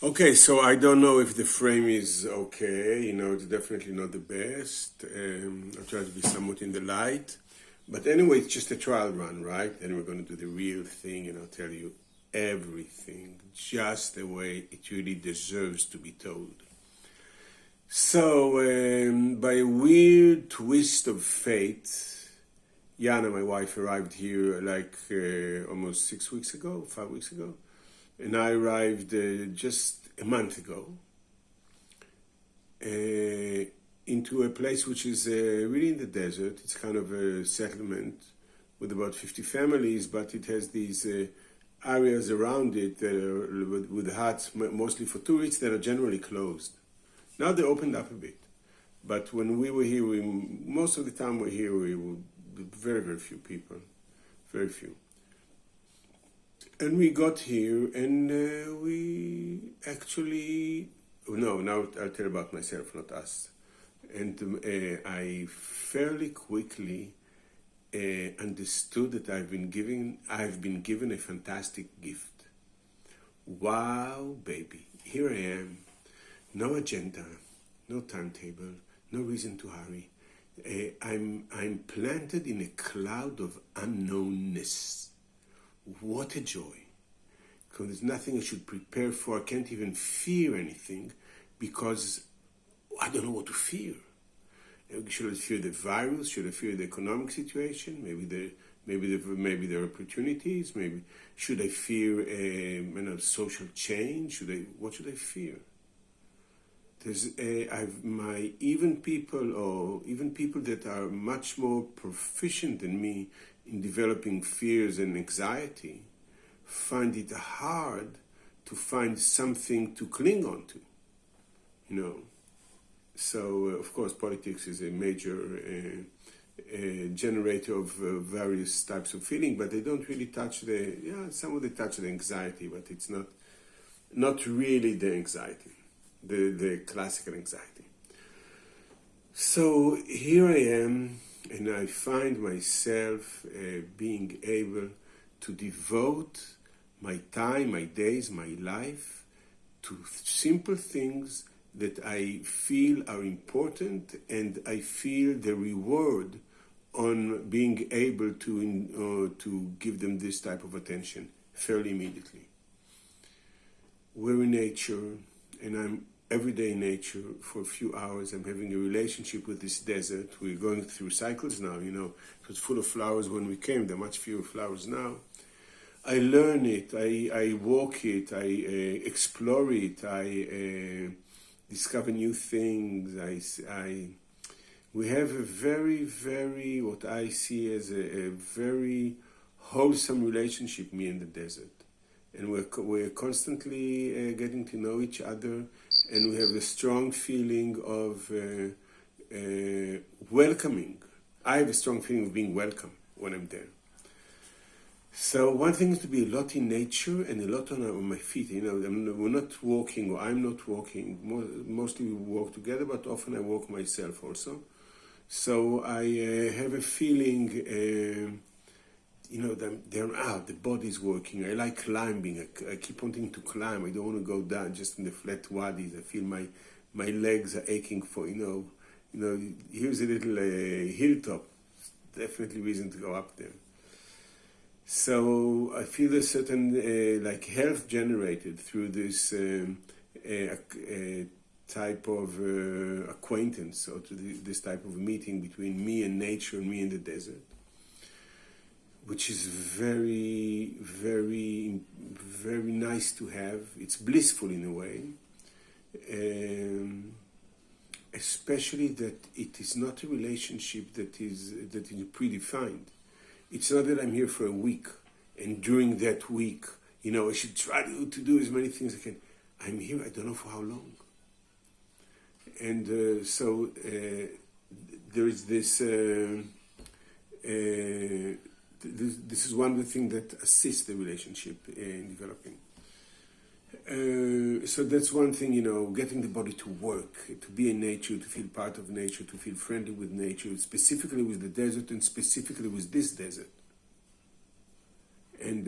Okay, so I don't know if the frame is okay. It's definitely not the best. I'll try to be somewhat in the light. But anyway, it's just a trial run, right? Then we're going to do the real thing and I'll tell you everything just the way it really deserves to be told. So, by a weird twist of fate, Yana, my wife, arrived here like almost 6 weeks ago, 5 weeks ago. And I arrived just a month ago into a place which is really in the desert. It's kind of a settlement with about 50 families, but it has these areas around it that are with huts, mostly for tourists, that are generally closed. Now they opened up a bit, but when we were here, most of the time we're here, we were very, very few people, very few. And we got here, and we actually, no, now I'll tell about myself, not us. And I fairly quickly understood that I've been given a fantastic gift. Wow, baby, here I am. No agenda, no timetable, no reason to hurry. I'm planted in a cloud of unknownness. What a joy. Because there's nothing I should prepare for. I can't even fear anything because I don't know what to fear. Should I fear the virus? Should I fear the economic situation? Maybe there are opportunities. Maybe should I fear social change? What should I fear? There's even people that are much more proficient than me in developing fears and anxiety find it hard to find something to cling on to, So, of course, politics is a major generator of various types of feeling, but they don't really touch some of them touch the anxiety, but it's not really the anxiety, the classical anxiety. So here I am, and I find myself being able to devote my time, my days, my life to simple things that I feel are important, and I feel the reward on being able to give them this type of attention fairly immediately. We're in nature, and I'm everyday in nature for a few hours. I'm having a relationship with this desert. We're going through cycles now, It was full of flowers when we came. There are much fewer flowers now. I learn it. I walk it. I explore it. I discover new things. We have a very, very, what I see as a very wholesome relationship, me and the desert. And we're constantly getting to know each other, and we have a strong feeling of welcoming. I have a strong feeling of being welcome when I'm there. So one thing is to be a lot in nature and a lot on my feet. We're not walking, or I'm not walking. Mostly we walk together, but often I walk myself also. So I have a feeling, they're out, the body's working. I like climbing. I keep wanting to climb. I don't want to go down just in the flat wadis. I feel my legs are aching for, here's a little hilltop. Definitely reason to go up there. So I feel a certain health generated through this type of acquaintance, or to this type of meeting between me and nature and me and the desert, which is very, very, very nice to have. It's blissful in a way, especially that it is not a relationship that is predefined. It's not that I'm here for a week, and during that week, I should try to do as many things as I can. I'm here, I don't know for how long. And so there is this, this is one of the things that assists the relationship in developing. So that's one thing, getting the body to work, to be in nature, to feel part of nature, to feel friendly with nature, specifically with the desert, and specifically with this desert. And,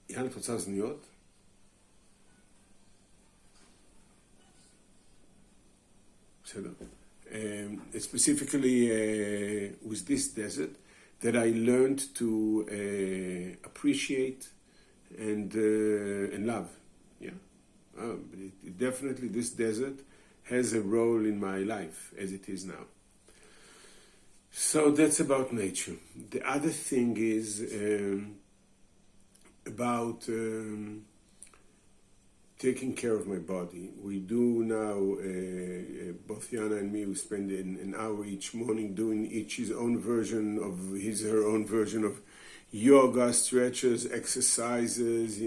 יאללה, את רוצה אוזניות? Specifically with this desert, that I learned to appreciate and love. Yeah, definitely this desert has a role in my life as it is now. So that's about nature. The other thing is about taking care of my body. We do now, both Yana and me, we spend an hour each morning doing each his own version of her own version of yoga, stretches, exercises,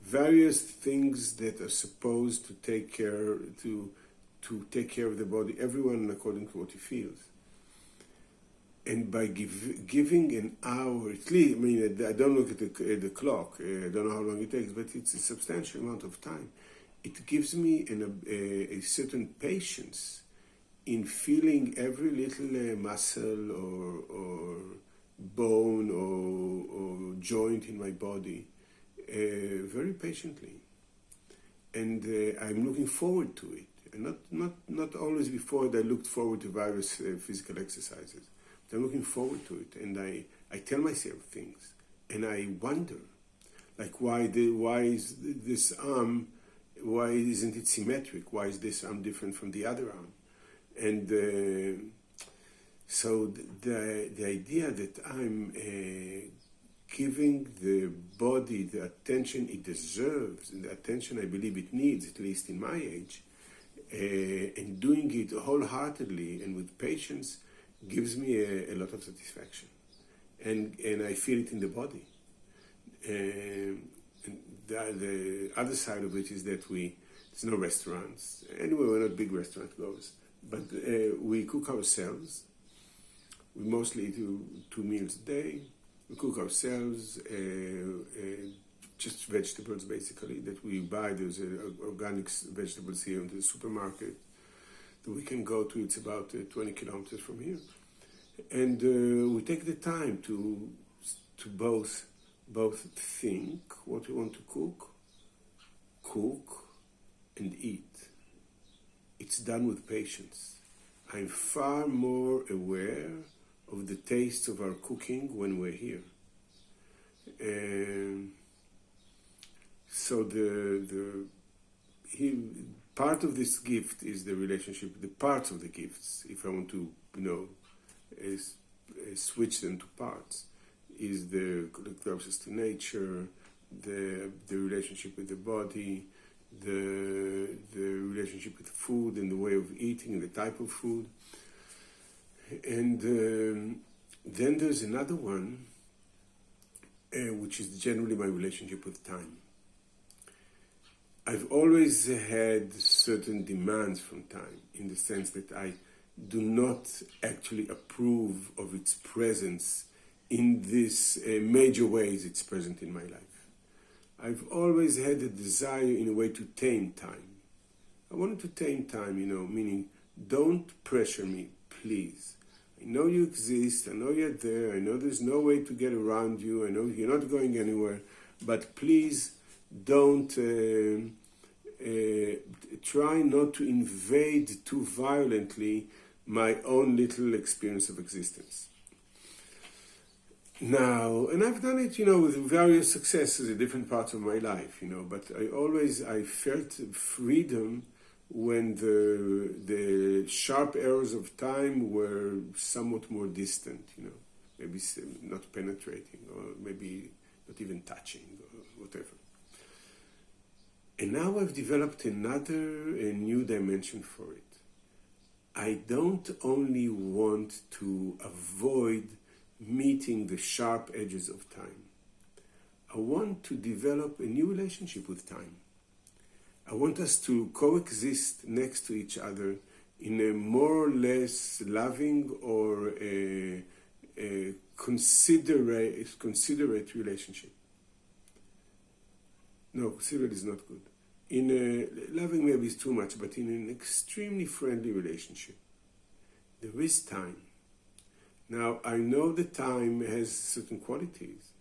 various things that are supposed to take care of the body, everyone according to what he feels. And by giving an hour, at least, I don't look at the clock, I don't know how long it takes, but it's a substantial amount of time. It gives me a certain patience in feeling every little muscle or bone or joint in my body very patiently. And I'm looking forward to it. And not always before I looked forward to various physical exercises. I'm looking forward to it, and I tell myself things, and I wonder, like why is this arm, why isn't it symmetric? Why is this arm different from the other arm? And so the idea that I'm giving the body the attention it deserves, and the attention I believe it needs, at least in my age, and doing it wholeheartedly and with patience, gives me a lot of satisfaction, and I feel it in the body. And the other side of it is that there's no restaurants. Anyway, we're not big restaurant goers, but we cook ourselves. We mostly eat 2 meals a day. We cook ourselves, just vegetables basically that we buy. There's organic vegetables here in the supermarket that we can go to. It's about 20 kilometers from here, and we take the time to both think what we want to cook, and eat. It's done with patience. I'm far more aware of the tastes of our cooking when we're here. So part of this gift is the relationship, the parts of the gifts, if I want to, switch them to parts, is the closest to nature, the relationship with the body, the relationship with food and the way of eating, the type of food. And then there's another one, which is generally my relationship with time. I've always had certain demands from time, in the sense that I do not actually approve of its presence in this major ways it's present in my life. I've always had a desire, in a way, to tame time. I wanted to tame time, meaning don't pressure me, please. I know you exist, I know you're there, I know there's no way to get around you, I know you're not going anywhere, but please don't try not to invade too violently my own little experience of existence. Now, and I've done it, with various successes in different parts of my life, but I felt freedom when the sharp arrows of time were somewhat more distant, maybe not penetrating, or maybe not even touching, or whatever. And now I've developed a new dimension for it. I don't only want to avoid meeting the sharp edges of time. I want to develop a new relationship with time. I want us to coexist next to each other in a more or less loving or a considerate relationship. No, considerate is not good. In a loving maybe is too much, but in an extremely friendly relationship. There is time. Now, I know that time has certain qualities,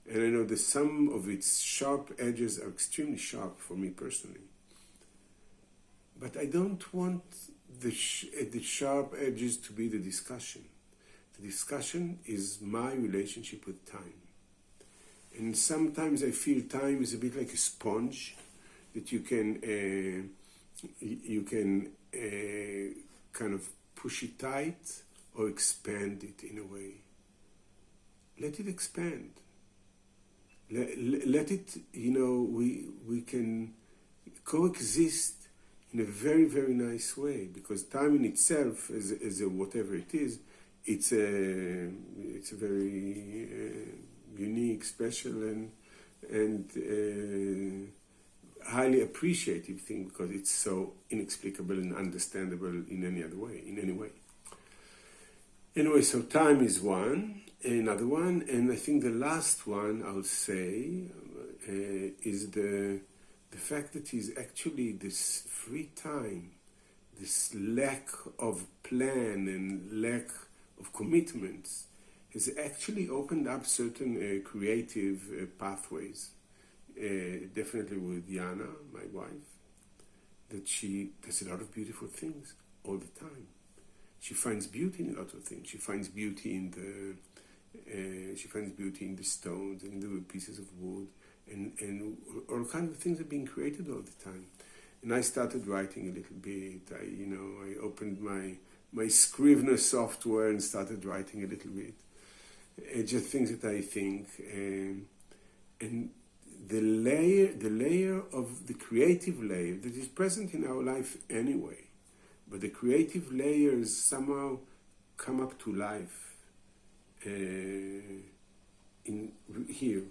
and I know that some of its sharp edges are extremely sharp for me personally. But I don't want the sharp edges to be the discussion. The discussion is my relationship with time. And sometimes I feel time is a bit like a sponge that you can kind of push it tight or expand it in a way. Let it expand. Let it, we can coexist in a very, very nice way, because time in itself, as a whatever it is, it's a very unique, special, and highly appreciative thing, because it's so inexplicable and understandable in any way. Anyway, so time is another one, and I think the last one I'll say is the fact that is actually this free time, this lack of plan and lack of commitments has actually opened up certain creative pathways. Definitely with Yana, my wife, that she does a lot of beautiful things all the time. She finds beauty in a lot of things. She finds beauty in the stones and the pieces of wood, and all kinds of things are being created all the time. And I started writing a little bit. I opened my Scrivener software and started writing a little bit. Just things that I think, and the layer of the creative layer that is present in our life anyway, but the creative layers somehow come up to life in here.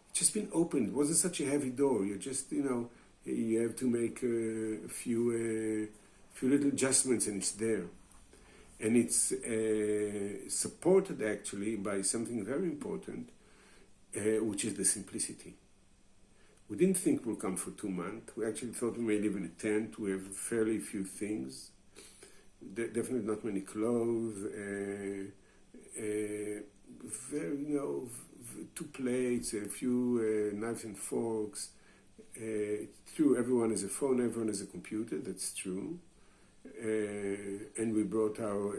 It's just been opened. It wasn't such a heavy door. You just, you have to make a few little adjustments, and it's there. And it's supported actually by something very important, which is the simplicity. We didn't think we'll come for 2 months. We actually thought we may live in a tent. We have fairly few things. Definitely not many clothes. Very, 2 plates, a few knives and forks. True, everyone has a phone, everyone has a computer. That's true. And we brought our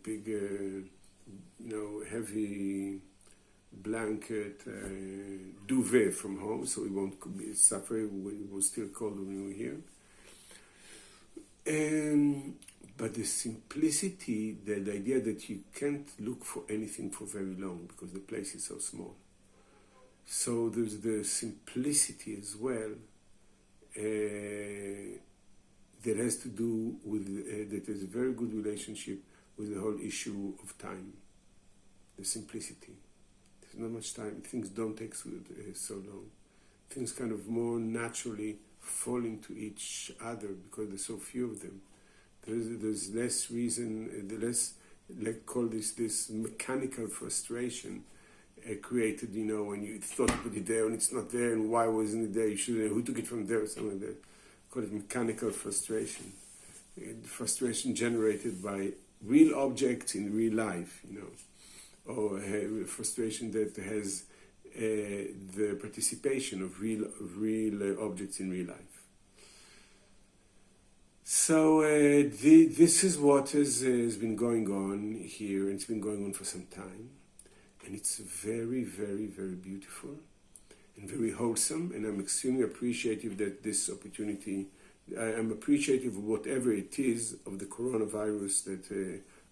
big, heavy blanket, duvet from home, so we won't suffer. It was still cold when we were here. But the simplicity, the idea that you can't look for anything for very long because the place is so small. So there's the simplicity as well that has to do with, that is a very good relationship with the whole issue of time. The simplicity. There's not much time. Things don't take so long. Things kind of more naturally fall into each other because there's so few of them. There's less reason, let's call this mechanical frustration created, when you thought you put it there and it's not there, and why wasn't it there? You shouldn't, who took it from there, or something like that. Call it mechanical frustration. Frustration generated by real objects in real life, or frustration that has the participation of real objects in real life. So this is what has been going on here, and it's been going on for some time, and it's very, very, very beautiful and very wholesome, and I'm extremely appreciative that this opportunity, I'm appreciative of whatever it is of the coronavirus that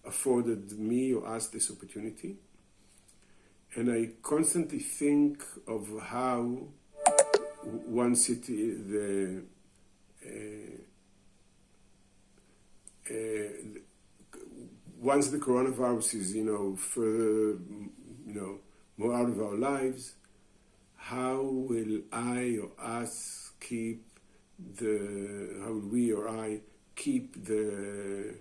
afforded me or us this opportunity. And I constantly think of how once once the coronavirus is, further, more out of our lives, how will I or us keep how will we or I keep I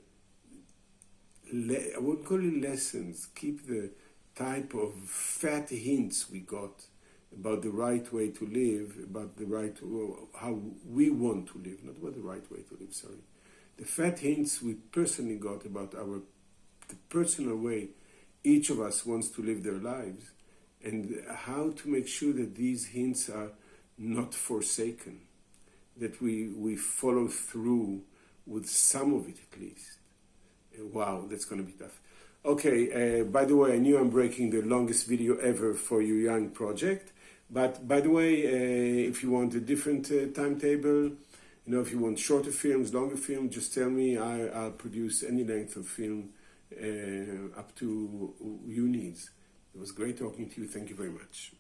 wouldn't call it lessons, keep the type of fat hints we got about the right way to live, about how we want to live, not about the right way to live, sorry. The fat hints we personally got about the personal way each of us wants to live their lives, and how to make sure that these hints are not forsaken, that we follow through with some of it at least. Wow, that's going to be tough. Okay, by the way, I knew I'm breaking the longest video ever for your young project. But by the way, if you want a different timetable, if you want shorter films, longer films, just tell me. I'll produce any length of film up to your needs. It was great talking to you. Thank you very much.